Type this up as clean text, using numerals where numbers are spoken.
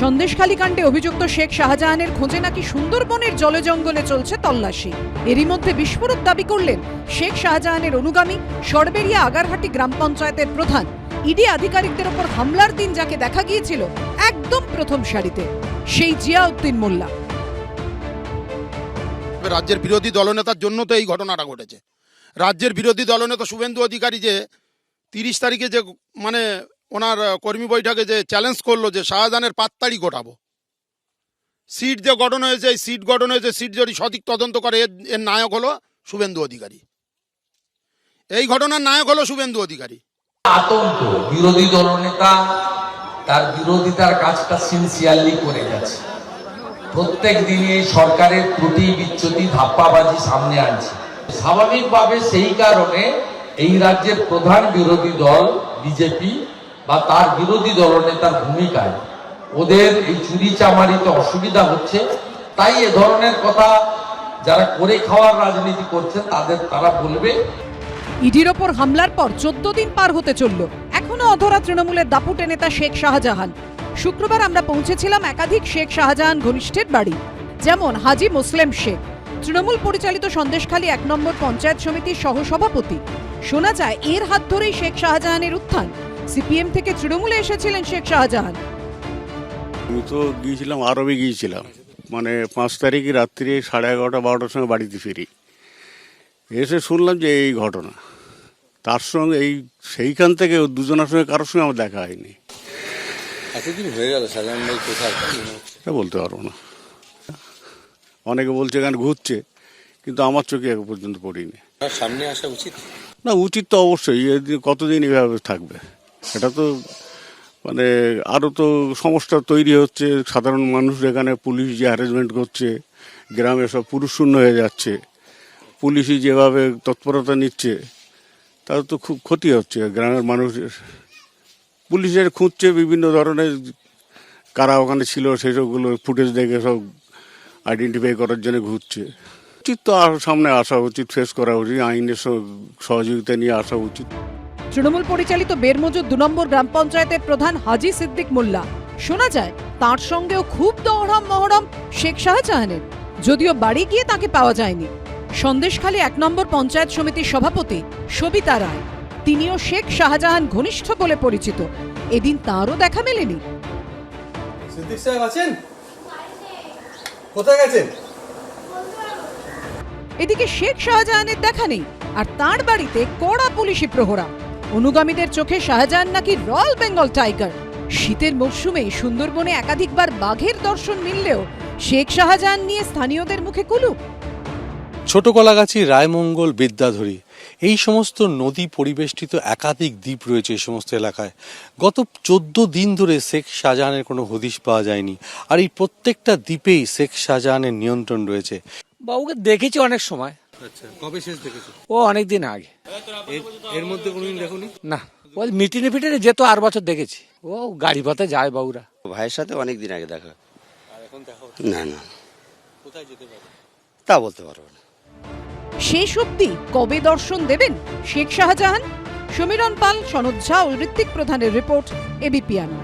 সন্দেশখালী কাণ্ডে অভিযুক্ত শেখ শাহজাহানের খোঁজে নাকি সুন্দরবনের জলে জঙ্গলে চলছে তল্লাশি। এরই মধ্যে বিস্ফোরক দাবি করলেন শেখ শাহজাহানের অনুগামী সরবেরিয়া আগারহাটি গ্রাম পঞ্চায়েতের প্রধান। ইডি আধিকারিকদের ওপর হামলার দিন যাকে দেখা গিয়েছিল একদম প্রথম সারিতে, সেই জিয়াউদ্দিন মোল্লা। রাজ্যের বিরোধী দলনেতার জন্য তো এই ঘটনাটা ঘটেছে। রাজ্যের বিরোধী দলনেতা শুভেন্দু অধিকারী যে 30 তারিখে যে ওনার কর্মী বৈঠকে যে চ্যালেঞ্জ করলো যে শাহজাহানের পাত্তাড়ি গোটাবো, সিট যে গঠন হয়েছে, এই সিট গঠন হয়েছে, সিট যদি সঠিক তদন্ত করে এর নায়ক হলো শুভেন্দু অধিকারী। এই ঘটনার নায়ক হলো শুভেন্দু অধিকারী। আতঙ্ক, বিরোধী দলনেতা তার বিরোধিতার কাজটা সিনসিয়ারলি করে গেছে। প্রত্যেক দিনে সরকারের ত্রুটি বিচ্যুতি ধাপ্পাবাজি সামনে আনছে। স্বাভাবিকভাবে সেই কারণে এই রাজ্যের প্রধান বিরোধী দল বিজেপি বা তার বিরোধী দলনেতার ভূমিকায় ওদের এই চুরি চামারিতে অসুবিধা হচ্ছে। তাই এ ধরনের কথা যারা করে খাওয়ার রাজনীতি করছেন তারা বলবে। ইডির ওপর হামলার পর 14 দিন পার হতে চলল, এখনো অধরা তৃণমূলের দাপুটে নেতা শেখ শাহজাহান। শুক্রবার আমরা পৌঁছেছিলাম একাধিক শেখ শাহজাহান ঘনিষ্ঠের বাড়ি, যেমন হাজি মুসলেম শেখ, তৃণমূল পরিচালিত সন্দেশখালী 1 নম্বর পঞ্চায়েত সমিতির সহসভাপতি। শোনা যায় এর হাত ধরেই শেখ শাহজাহানের উত্থান। সিপিএম থেকে তৃণমূলে এসেছিলেন শেখ শাহজাহান। আমি তো গিয়েছিলাম, আরবে গিয়েছিলাম, 5 তারিখে রাত্রি 11:30-12টার সময় বাড়িতে ফিরি। এসে শুনলাম যে এই ঘটনা। তার সঙ্গে সেইখান থেকে দুজনের সঙ্গে কারোর সঙ্গে আমার দেখা হয়নি। এতদিন হয়ে গেল শাহজাহান ভাই কোথায় বলতে পারবো না। অনেকে বলছে এখানে ঘুরছে, কিন্তু আমার চোখে এখন পর্যন্ত পড়িনি। সামনে আসা উচিত না, উচিত তো অবশ্যই। কতদিন এভাবে থাকবে? এটা তো আরও তো সমস্যা তৈরি হচ্ছে। সাধারণ মানুষ এখানে পুলিশ যে হ্যারাসমেন্ট করছে, গ্রামে সব পুরুষ শূন্য হয়ে যাচ্ছে, পুলিশই যেভাবে তৎপরতা নিচ্ছে, তাতে তো খুব ক্ষতি হচ্ছে গ্রামের মানুষের। পুলিশের খুঁজছে বিভিন্ন ধরনের, কারা ওখানে ছিল সেসবগুলো ফুটেজ দেখে সব আইডেন্টিফাই করার জন্য ঘুরছে। উচিত তো আর সামনে আসা উচিত, ফেস করা উচিত, আইনের সহযোগিতা নিয়ে আসা উচিত। তৃণমূল পরিচালিত বেরমজুদ 2 নম্বর গ্রাম পঞ্চায়েতের প্রধান হাজি সিদ্দিক মোল্লা। শোনা যায় তার সঙ্গেও খুব দহরম মহরম শেখ শাহজাহানের, যদিও বাড়ি গিয়ে তাকে পাওয়া যায়নি। সন্দেশখালী 1 নম্বর পঞ্চায়েত সমিতির সভাপতি সবিতা রায়, তিনিও শেখ শাহজাহান ঘনিষ্ঠ বলে পরিচিত। এদিন তাঁরও দেখা মেলেনি। সিদ্দিক সাহেব আছেন? কোথায় গেছেন? এদিকে শেখ শাহজাহানের দেখা নেই, আর তার বাড়িতে কড়া পুলিশি প্রহরা। অনুগামীদের চোখে শাহজাহান নাকি রয়্যাল বেঙ্গল টাইগার। শীতের মরশুমে সুন্দরবনে একাধিকবার বাঘের দর্শন মিললেও শেখ শাহজাহান নিয়ে স্থানীয়দের মুখে কুলুপ। ছোট কলাগাছি, রায়মঙ্গল, বিদ্যাধরী, এই সমস্ত নদী পরিবেষ্টিত একাধিক দ্বীপ রয়েছে এই সমস্ত এলাকায়। গত 14 দিন ধরে শেখ শাহজাহানের কোনো হদিশ পাওয়া যায়নি, আর এই প্রত্যেকটা দ্বীপেই শেখ শাহজাহানের নিয়ন্ত্রণ রয়েছে। বাবুকে দেখেছি অনেক সময়। আচ্ছা, কবে শেষ দেখেছো? ও অনেকদিন আগে। এর মধ্যে কোনোদিন দেখোনি? না, ওই মিটিনে ফিটিনে যেত, আর বছর দেখেছি। ও গাড়ি পথে যায় বাবুরা। ভাইয়ের সাথে অনেকদিন আগে দেখা। আর এখন দেখা হচ্ছে না না, কোথায় যেতে পারে তা বলতে পারবো না। শেষ অবধি কবে দর্শন দেবেন শেখ শাহজাহান? সমীরণ পাল, সনদ ঝা ও ঋত্বিক প্রধানের রিপোর্ট, এবিপি আনন্দ।